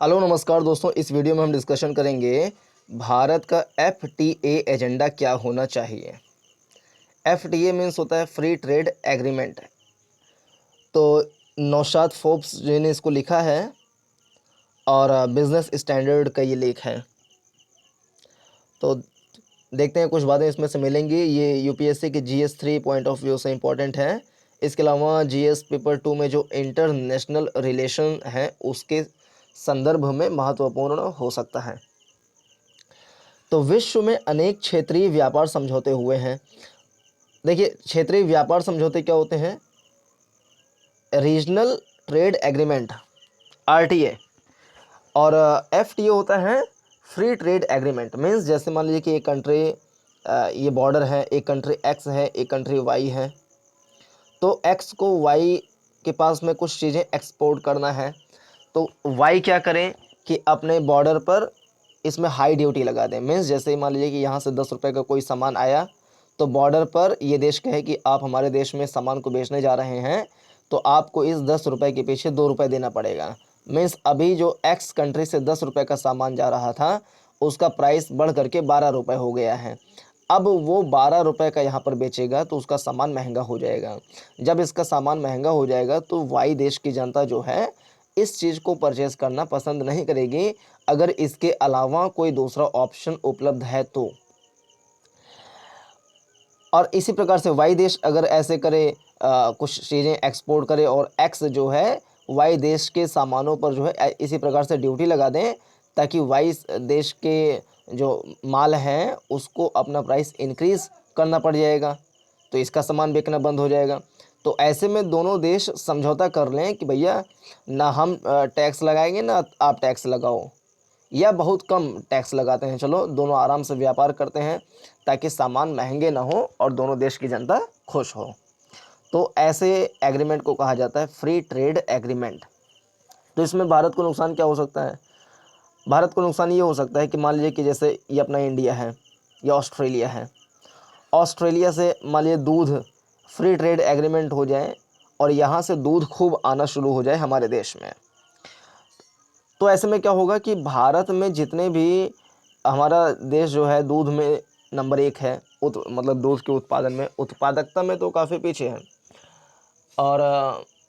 Hello नमस्कार दोस्तों, इस वीडियो में हम डिस्कशन करेंगे भारत का एफटीए एजेंडा क्या होना चाहिए। एफटीए मीन्स होता है फ्री ट्रेड एग्रीमेंट। तो नौशाद फोर्ब्स जी ने इसको लिखा है और बिजनेस स्टैंडर्ड का ये लेख है। तो देखते हैं कुछ बातें इसमें से मिलेंगी। ये यूपीएससी के जीएस 3 पॉइंट ऑफ व्यू से इम्पोर्टेंट है। इसके अलावा जीएस पेपर 2 में जो इंटरनेशनल रिलेशन है उसके संदर्भ में महत्वपूर्ण हो सकता है। तो विश्व में अनेक क्षेत्रीय व्यापार समझौते हुए हैं। देखिए, क्षेत्रीय व्यापार समझौते क्या होते हैं? रीजनल ट्रेड एग्रीमेंट आरटीए, और एफटीए होता है फ्री ट्रेड एग्रीमेंट। मीन्स जैसे मान लीजिए कि एक कंट्री, ये बॉर्डर है, एक कंट्री एक्स है, एक कंट्री वाई है। तो एक्स को वाई के पास में कुछ चीज़ें एक्सपोर्ट करना है, तो वाई क्या करें कि अपने बॉर्डर पर इसमें हाई ड्यूटी लगा दें। मीन्स जैसे मान लीजिए कि यहाँ से 10 रुपये का कोई सामान आया, तो बॉर्डर पर ये देश कहे कि आप हमारे देश में सामान को बेचने जा रहे हैं, तो आपको इस 10 रुपये के पीछे 2 रुपये देना पड़ेगा। मीन्स अभी जो एक्स कंट्री से 10 रुपये का सामान जा रहा था उसका प्राइस बढ़ करके 12 रुपये हो गया है। अब वो 12 रुपये का यहाँ पर बेचेगा तो उसका सामान महंगा हो जाएगा। जब इसका सामान महंगा हो जाएगा तो वाई देश की जनता जो है इस चीज़ को परचेज़ करना पसंद नहीं करेगी, अगर इसके अलावा कोई दूसरा ऑप्शन उपलब्ध है तो। और इसी प्रकार से वाई देश अगर ऐसे करे, कुछ चीज़ें एक्सपोर्ट करे और एक्स जो है वाई देश के सामानों पर जो है इसी प्रकार से ड्यूटी लगा दें, ताकि वाई देश के जो माल हैं उसको अपना प्राइस इंक्रीज़ करना पड़ जाएगा, तो इसका सामान बिकना बंद हो जाएगा। तो ऐसे में दोनों देश समझौता कर लें कि भैया ना हम टैक्स लगाएंगे ना आप टैक्स लगाओ, या बहुत कम टैक्स लगाते हैं, चलो दोनों आराम से व्यापार करते हैं ताकि सामान महंगे ना हो और दोनों देश की जनता खुश हो। तो ऐसे एग्रीमेंट को कहा जाता है फ्री ट्रेड एग्रीमेंट। तो इसमें भारत को नुकसान क्या हो सकता है? भारत को नुकसान ये हो सकता है कि मान लीजिए कि जैसे ये अपना इंडिया है या ऑस्ट्रेलिया है, ऑस्ट्रेलिया से मान लीजिए दूध फ्री ट्रेड एग्रीमेंट हो जाए और यहाँ से दूध खूब आना शुरू हो जाए हमारे देश में। तो ऐसे में क्या होगा कि भारत में जितने भी, हमारा देश जो है दूध में नंबर 1 है, मतलब दूध के उत्पादन में, उत्पादकता में तो काफ़ी पीछे है। और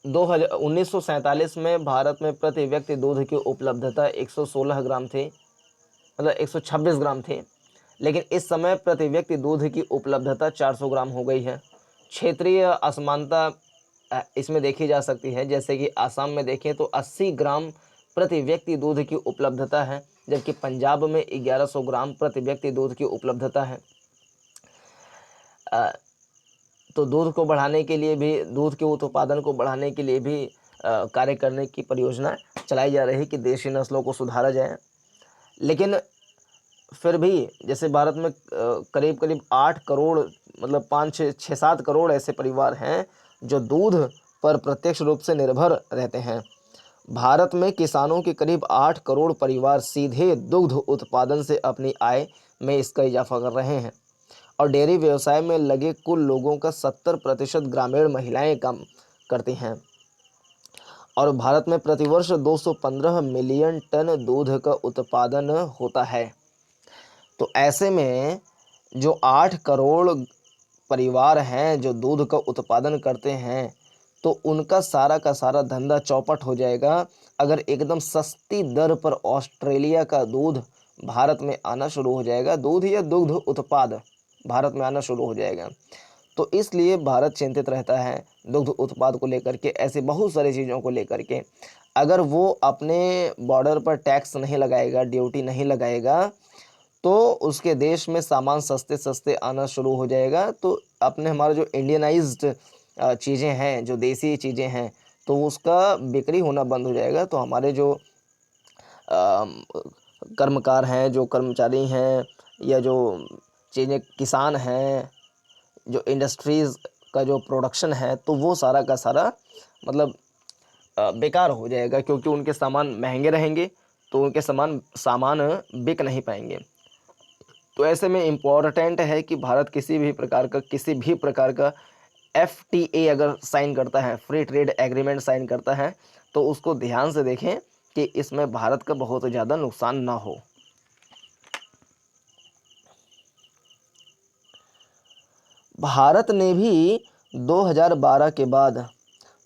1947 में भारत में प्रति व्यक्ति दूध की उपलब्धता 116 ग्राम थी, मतलब 126 ग्राम थी। लेकिन इस समय प्रति व्यक्ति दूध की उपलब्धता 400 ग्राम हो गई है। क्षेत्रीय असमानता इसमें देखी जा सकती है, जैसे कि आसाम में देखें तो 80 ग्राम प्रति व्यक्ति दूध की उपलब्धता है, जबकि पंजाब में 1100 ग्राम प्रति व्यक्ति दूध की उपलब्धता है। तो दूध को बढ़ाने के लिए भी, दूध के उत्पादन को बढ़ाने के लिए भी कार्य करने की परियोजना चलाई जा रही है कि देशी नस्लों को सुधारा जाए। लेकिन फिर भी जैसे भारत में करीब करीब 8 करोड़, मतलब 5-6-7 करोड़ ऐसे परिवार हैं जो दूध पर प्रत्यक्ष रूप से निर्भर रहते हैं। भारत में किसानों के करीब 8 करोड़ परिवार सीधे दुग्ध उत्पादन से अपनी आय में इसका इजाफा कर रहे हैं, और डेयरी व्यवसाय में लगे कुल लोगों का 70% ग्रामीण महिलाएं काम करती हैं। और भारत में प्रतिवर्ष 215 मिलियन टन दूध का उत्पादन होता है। तो ऐसे में जो 8 करोड़ परिवार हैं जो दूध का उत्पादन करते हैं, तो उनका सारा का सारा धंधा चौपट हो जाएगा अगर एकदम सस्ती दर पर ऑस्ट्रेलिया का दूध भारत में आना शुरू हो जाएगा, दूध या दुग्ध उत्पाद भारत में आना शुरू हो जाएगा। तो इसलिए भारत चिंतित रहता है दुग्ध उत्पाद को लेकर के, ऐसे बहुत सारी चीज़ों को लेकर के। अगर वो अपने बॉर्डर पर टैक्स नहीं लगाएगा, ड्यूटी नहीं लगाएगा, तो उसके देश में सामान सस्ते सस्ते आना शुरू हो जाएगा। तो अपने हमारा जो इंडियनाइज्ड चीज़ें हैं, जो देसी चीज़ें हैं, तो उसका बिक्री होना बंद हो जाएगा। तो हमारे जो कर्मकार हैं, जो कर्मचारी हैं, या जो चीज़ें किसान हैं, जो इंडस्ट्रीज़ का जो प्रोडक्शन है, तो वो सारा का सारा मतलब बेकार हो जाएगा, क्योंकि उनके सामान महंगे रहेंगे तो उनके सामान बिक नहीं पाएंगे। तो ऐसे में इम्पॉर्टेंट है कि भारत किसी भी प्रकार का एफटीए अगर साइन करता है, फ्री ट्रेड एग्रीमेंट साइन करता है, तो उसको ध्यान से देखें कि इसमें भारत का बहुत ज़्यादा नुकसान ना हो। भारत ने भी 2012 के बाद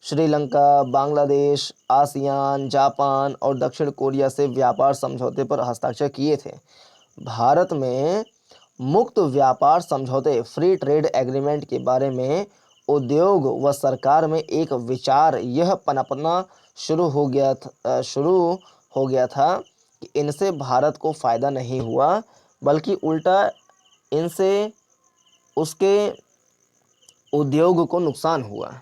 श्रीलंका, बांग्लादेश, आसियान, जापान और दक्षिण कोरिया से व्यापार समझौते पर हस्ताक्षर किए थे। भारत में मुक्त व्यापार समझौते फ्री ट्रेड एग्रीमेंट के बारे में उद्योग व सरकार में एक विचार यह पनपना शुरू हो गया था कि इनसे भारत को फ़ायदा नहीं हुआ, बल्कि उल्टा इनसे उसके उद्योग को नुकसान हुआ।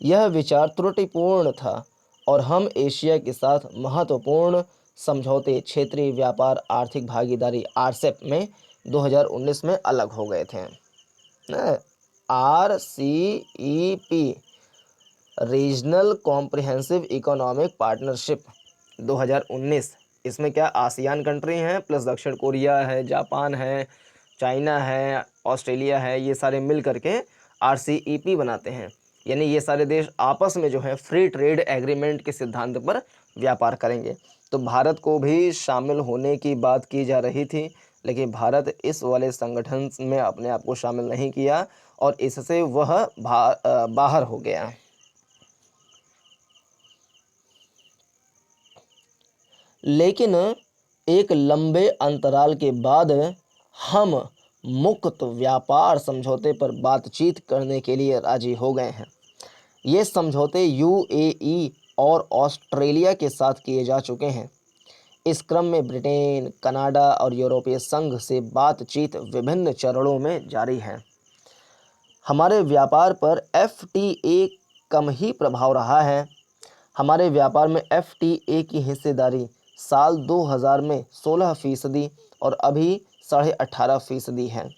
यह विचार त्रुटिपूर्ण था और हम एशिया के साथ महत्वपूर्ण समझौते क्षेत्रीय व्यापार आर्थिक भागीदारी आरसेप में 2019 में अलग हो गए थे। RCEP regional comprehensive economic partnership 2019, इसमें क्या आसियान कंट्री हैं प्लस दक्षिण कोरिया है, जापान है, चाइना है, ऑस्ट्रेलिया है, ये सारे मिल करके RCEP बनाते हैं। यानी ये सारे देश आपस में जो है फ्री ट्रेड एग्रीमेंट के सिद्धांत पर व्यापार करेंगे। तो भारत को भी शामिल होने की बात की जा रही थी, लेकिन भारत इस वाले संगठन में अपने आप को शामिल नहीं किया और इससे वह बाहर हो गया। लेकिन एक लंबे अंतराल के बाद हम मुक्त व्यापार समझौते पर बातचीत करने के लिए राजी हो गए हैं। ये समझौते UAE और ऑस्ट्रेलिया के साथ किए जा चुके हैं। इस क्रम में ब्रिटेन, कनाडा और यूरोपीय संघ से बातचीत विभिन्न चरणों में जारी है। हमारे व्यापार पर FTA कम ही प्रभाव रहा है। हमारे व्यापार में FTA की हिस्सेदारी साल 2000 में 16% और अभी 18.5% है।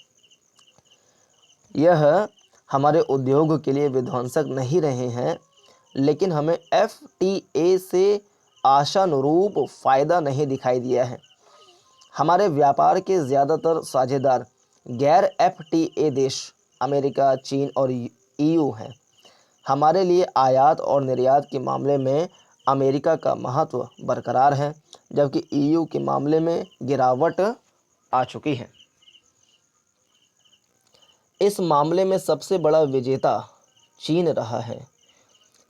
यह हमारे उद्योग के लिए विध्वंसक नहीं रहे हैं, लेकिन हमें FTA से आशानुरूप फ़ायदा नहीं दिखाई दिया है। हमारे व्यापार के ज़्यादातर साझेदार गैर FTA देश अमेरिका, चीन और EU हैं। हमारे लिए आयात और निर्यात के मामले में अमेरिका का महत्व बरकरार है, जबकि EU के मामले में गिरावट आ चुकी है। इस मामले में सबसे बड़ा विजेता चीन रहा है।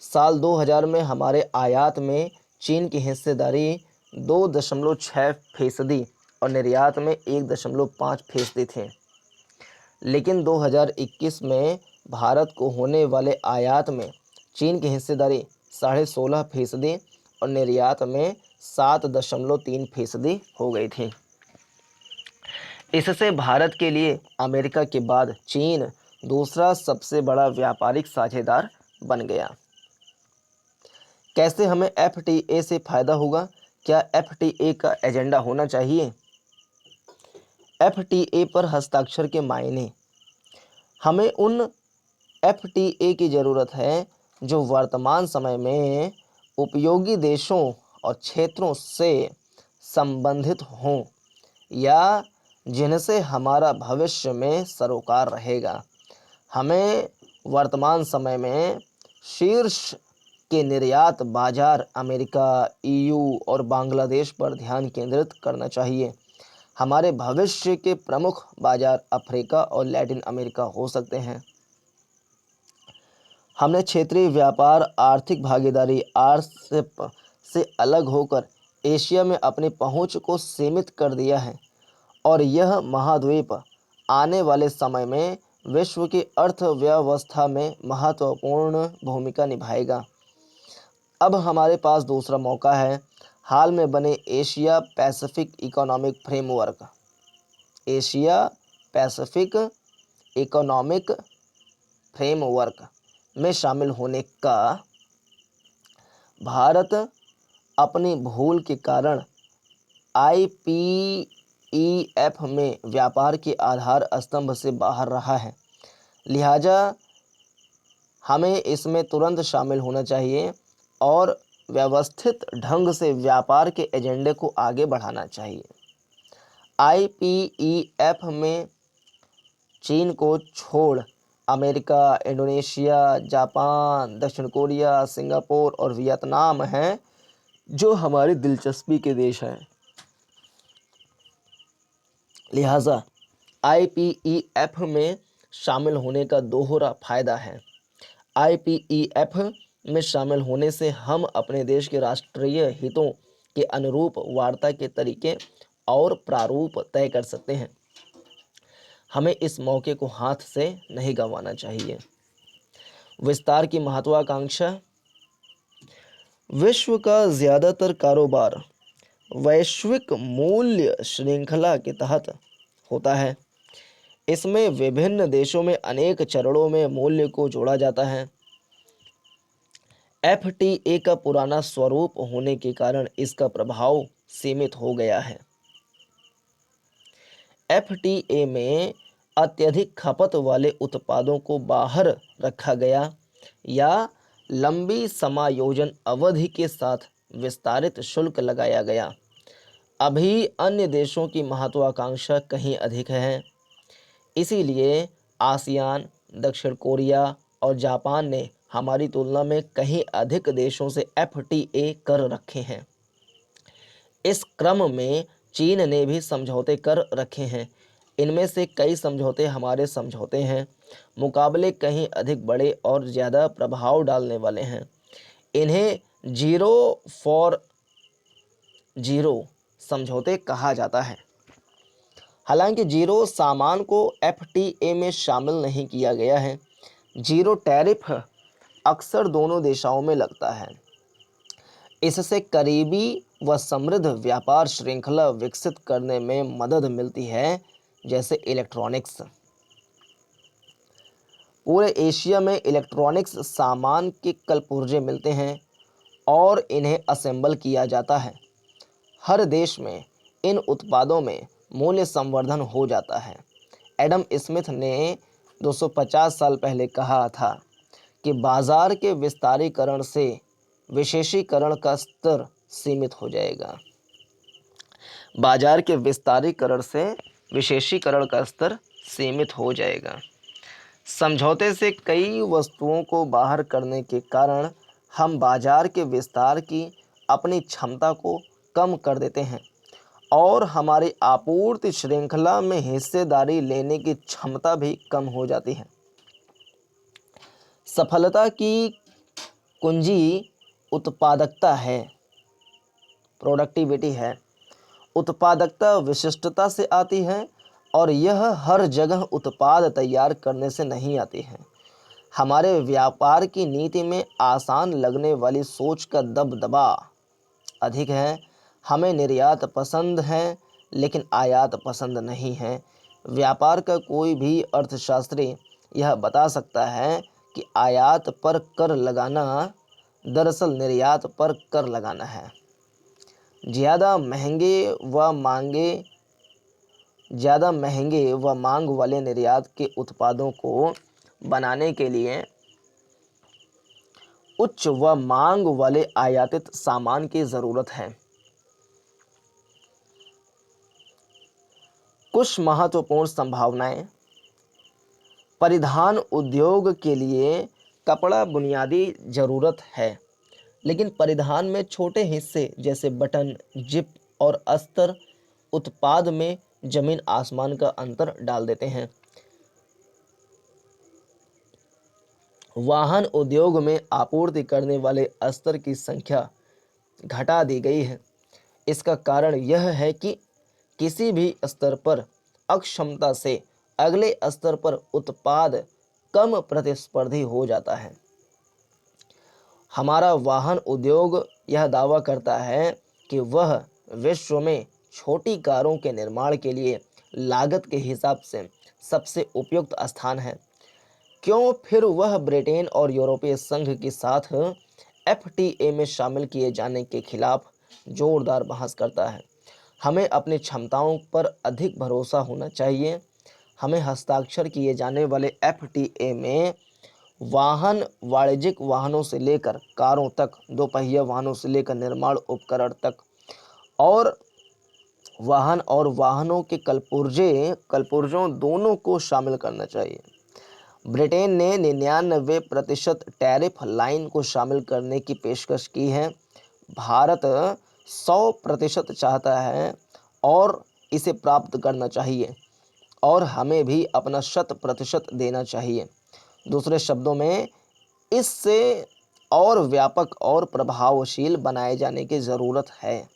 साल 2000 में हमारे आयात में चीन की हिस्सेदारी 2.6% और निर्यात में 1.5% थे। लेकिन 2021 में भारत को होने वाले आयात में चीन की हिस्सेदारी 16.5% और निर्यात में 7.3% हो गई थी। इससे भारत के लिए अमेरिका के बाद चीन दूसरा सबसे बड़ा व्यापारिक साझेदार बन गया। कैसे हमें FTA से फ़ायदा होगा? क्या FTA का एजेंडा होना चाहिए? FTA पर हस्ताक्षर के मायने। हमें उन FTA की ज़रूरत है जो वर्तमान समय में उपयोगी देशों और क्षेत्रों से संबंधित हों या जिनसे हमारा भविष्य में सरोकार रहेगा। हमें वर्तमान समय में शीर्ष के निर्यात बाजार अमेरिका, EU और बांग्लादेश पर ध्यान केंद्रित करना चाहिए। हमारे भविष्य के प्रमुख बाजार अफ्रीका और लैटिन अमेरिका हो सकते हैं। हमने क्षेत्रीय व्यापार आर्थिक भागीदारी RCEP से अलग होकर एशिया में अपनी पहुंच को सीमित कर दिया है और यह महाद्वीप आने वाले समय में विश्व की अर्थव्यवस्था में महत्वपूर्ण भूमिका निभाएगा। अब हमारे पास दूसरा मौका है। हाल में बने Asia Pacific economic framework Asia Pacific economic framework में शामिल होने का। भारत अपनी भूल के कारण IPEF में व्यापार के आधार स्तंभ से बाहर रहा है, लिहाजा हमें इसमें तुरंत शामिल होना चाहिए और व्यवस्थित ढंग से व्यापार के एजेंडे को आगे बढ़ाना चाहिए। IPEF में चीन को छोड़ अमेरिका, इंडोनेशिया, जापान, दक्षिण कोरिया, सिंगापुर और वियतनाम हैं जो हमारी दिलचस्पी के देश हैं। लिहाजा IPEF में शामिल होने का दोहरा फायदा है। IPEF में शामिल होने से हम अपने देश के राष्ट्रीय हितों के अनुरूप वार्ता के तरीके और प्रारूप तय कर सकते हैं। हमें इस मौके को हाथ से नहीं गंवाना चाहिए। विस्तार की महत्वाकांक्षा। विश्व का ज़्यादातर कारोबार वैश्विक मूल्य श्रृंखला के तहत होता है। इसमें विभिन्न देशों में अनेक चरणों में मूल्य को जोड़ा जाता है। FTA का पुराना स्वरूप होने के कारण इसका प्रभाव सीमित हो गया है। FTA में अत्यधिक खपत वाले उत्पादों को बाहर रखा गया या लंबी समायोजन अवधि के साथ विस्तारित शुल्क लगाया गया। अभी अन्य देशों की महत्वाकांक्षा कहीं अधिक है। इसीलिए आसियान, दक्षिण कोरिया और जापान ने हमारी तुलना में कहीं अधिक देशों से FTA कर रखे हैं। इस क्रम में चीन ने भी समझौते कर रखे हैं। इनमें से कई समझौते हमारे समझौते हैं मुकाबले कहीं अधिक बड़े और ज़्यादा प्रभाव डालने वाले हैं। इन्हें जीरो फॉर जीरो समझौते कहा जाता है। हालांकि जीरो सामान को FTA में शामिल नहीं किया गया है। जीरो टैरिफ अक्सर दोनों दिशाओं में लगता है। इससे करीबी व समृद्ध व्यापार श्रृंखला विकसित करने में मदद मिलती है, जैसे इलेक्ट्रॉनिक्स। पूरे एशिया में इलेक्ट्रॉनिक्स सामान के कलपुर्जे मिलते हैं और इन्हें असेंबल किया जाता है। हर देश में इन उत्पादों में मूल्य संवर्धन हो जाता है। एडम स्मिथ ने 250 साल पहले कहा था कि बाजार के विस्तारीकरण से विशेषीकरण का स्तर सीमित हो जाएगा। बाजार के विस्तारीकरण से विशेषीकरण का स्तर सीमित हो जाएगा। समझौते से कई वस्तुओं को बाहर करने के कारण हम बाजार के विस्तार की अपनी क्षमता को कम कर देते हैं और हमारी आपूर्ति श्रृंखला में हिस्सेदारी लेने की क्षमता भी कम हो जाती है। सफलता की कुंजी उत्पादकता है, प्रोडक्टिविटी है। उत्पादकता विशिष्टता से आती है और यह हर जगह उत्पाद तैयार करने से नहीं आती है। हमारे व्यापार की नीति में आसान लगने वाली सोच का दबदबा अधिक है। हमें निर्यात पसंद है लेकिन आयात पसंद नहीं है। व्यापार का कोई भी अर्थशास्त्री यह बता सकता है कि आयात पर कर लगाना दरअसल निर्यात पर कर लगाना है। ज़्यादा महंगे व मांग वाले निर्यात के उत्पादों को बनाने के लिए उच्च व मांग वाले आयातित सामान की ज़रूरत है। कुछ महत्वपूर्ण संभावनाएं। परिधान उद्योग के लिए कपड़ा बुनियादी ज़रूरत है, लेकिन परिधान में छोटे हिस्से जैसे बटन, जिप और अस्तर उत्पाद में जमीन आसमान का अंतर डाल देते हैं। वाहन उद्योग में आपूर्ति करने वाले अस्तर की संख्या घटा दी गई है। इसका कारण यह है कि किसी भी स्तर पर अक्षमता से अगले स्तर पर उत्पाद कम प्रतिस्पर्धी हो जाता है। हमारा वाहन उद्योग यह दावा करता है कि वह विश्व में छोटी कारों के निर्माण के लिए लागत के हिसाब से सबसे उपयुक्त स्थान है। क्यों फिर वह ब्रिटेन और यूरोपीय संघ के साथ FTA में शामिल किए जाने के खिलाफ जोरदार बहस करता है। हमें अपनी क्षमताओं पर अधिक भरोसा होना चाहिए। हमें हस्ताक्षर किए जाने वाले FTA में वाहन, वाणिज्यिक वाहनों से लेकर कारों तक, दोपहिया वाहनों से लेकर निर्माण उपकरण तक और वाहन और वाहनों के कलपुर्जों दोनों को शामिल करना चाहिए। ब्रिटेन ने 99% टैरिफ लाइन को शामिल करने की पेशकश की है। भारत 100% चाहता है और इसे प्राप्त करना चाहिए और हमें भी अपना 100% देना चाहिए। दूसरे शब्दों में, इससे और व्यापक और प्रभावशील बनाए जाने की ज़रूरत है।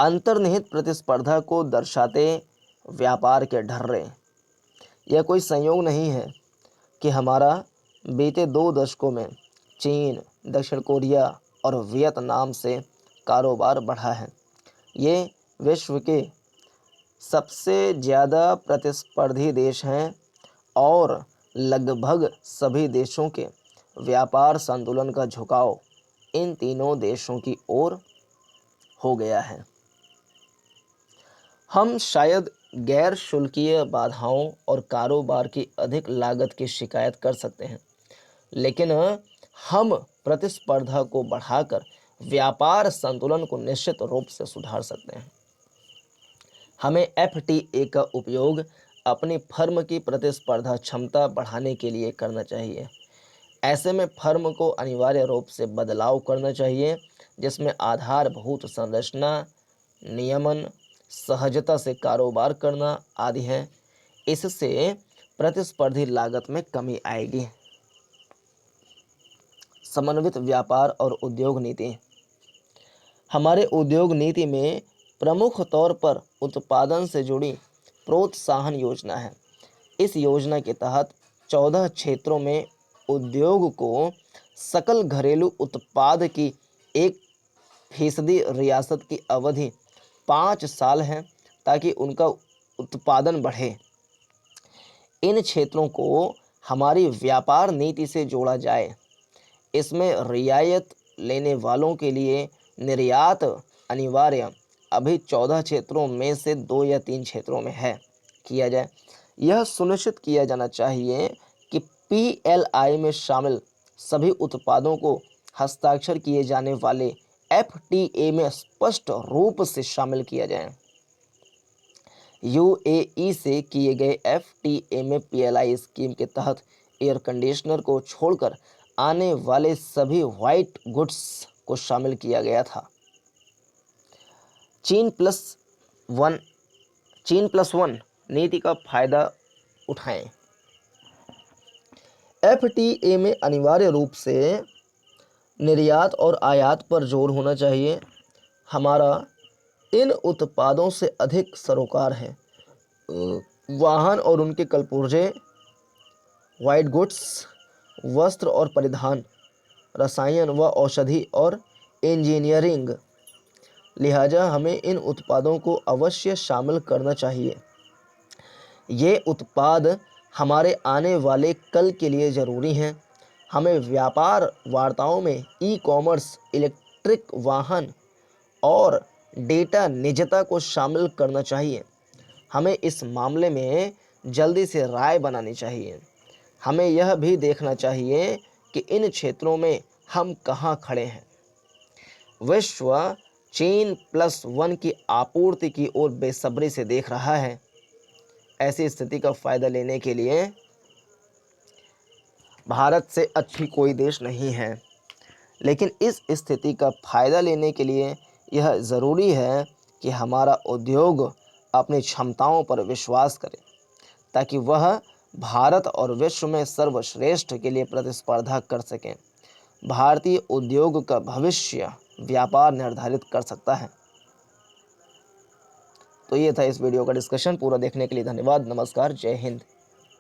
अंतर्निहित प्रतिस्पर्धा को दर्शाते व्यापार के ढर्रे। यह कोई संयोग नहीं है कि हमारा बीते 2 दशकों में चीन, दक्षिण कोरिया और वियतनाम से कारोबार बढ़ा है। ये विश्व के सबसे ज़्यादा प्रतिस्पर्धी देश हैं और लगभग सभी देशों के व्यापार संतुलन का झुकाव इन तीनों देशों की ओर हो गया है। हम शायद गैर शुल्कीय बाधाओं और कारोबार की अधिक लागत की शिकायत कर सकते हैं, लेकिन हम प्रतिस्पर्धा को बढ़ाकर व्यापार संतुलन को निश्चित रूप से सुधार सकते हैं। हमें FTA का उपयोग अपनी फर्म की प्रतिस्पर्धा क्षमता बढ़ाने के लिए करना चाहिए। ऐसे में फर्म को अनिवार्य रूप से बदलाव करना चाहिए, जिसमें आधारभूत संरचना, नियमन, सहजता से कारोबार करना आदि हैं। इससे प्रतिस्पर्धी लागत में कमी आएगी। समन्वित व्यापार और उद्योग नीति। हमारे उद्योग नीति में प्रमुख तौर पर उत्पादन से जुड़ी प्रोत्साहन योजना है। इस योजना के तहत 14 क्षेत्रों में उद्योग को सकल घरेलू उत्पाद की 1% रियासत की अवधि 5 साल है, ताकि उनका उत्पादन बढ़े। इन क्षेत्रों को हमारी व्यापार नीति से जोड़ा जाए। इसमें रियायत लेने वालों के लिए निर्यात अनिवार्य अभी 14 क्षेत्रों में से 2 या 3 क्षेत्रों में है किया जाए। यह सुनिश्चित किया जाना चाहिए कि PLI में शामिल सभी उत्पादों को हस्ताक्षर किए जाने वाले FTA में स्पष्ट रूप से शामिल किया जाए। UAE से किए गए FTA में PLI स्कीम के तहत एयर कंडीशनर को छोड़कर आने वाले सभी व्हाइट गुड्स को शामिल किया गया था। चीन प्लस वन नीति का फायदा उठाएं। FTA में अनिवार्य रूप से निर्यात और आयात पर जोर होना चाहिए। हमारा इन उत्पादों से अधिक सरोकार है। वाहन और उनके कलपुर्जे, व्हाइट गुड्स, वस्त्र और परिधान, रसायन व औषधि और इंजीनियरिंग। लिहाजा हमें इन उत्पादों को अवश्य शामिल करना चाहिए। ये उत्पाद हमारे आने वाले कल के लिए ज़रूरी हैं। हमें व्यापार वार्ताओं में ई-कॉमर्स, इलेक्ट्रिक वाहन और डेटा निजता को शामिल करना चाहिए। हमें इस मामले में जल्दी से राय बनानी चाहिए। हमें यह भी देखना चाहिए कि इन क्षेत्रों में हम कहाँ खड़े हैं। विश्व चीन प्लस वन की आपूर्ति की ओर बेसब्री से देख रहा है। ऐसी स्थिति का फायदा लेने के लिए भारत से अच्छी कोई देश नहीं है, लेकिन इस स्थिति का फायदा लेने के लिए यह ज़रूरी है कि हमारा उद्योग अपनी क्षमताओं पर विश्वास करे, ताकि वह भारत और विश्व में सर्वश्रेष्ठ के लिए प्रतिस्पर्धा कर सकें। भारतीय उद्योग का भविष्य व्यापार निर्धारित कर सकता है। तो ये था इस वीडियो का डिस्कशन। पूरा देखने के लिए धन्यवाद। नमस्कार, जय हिंद।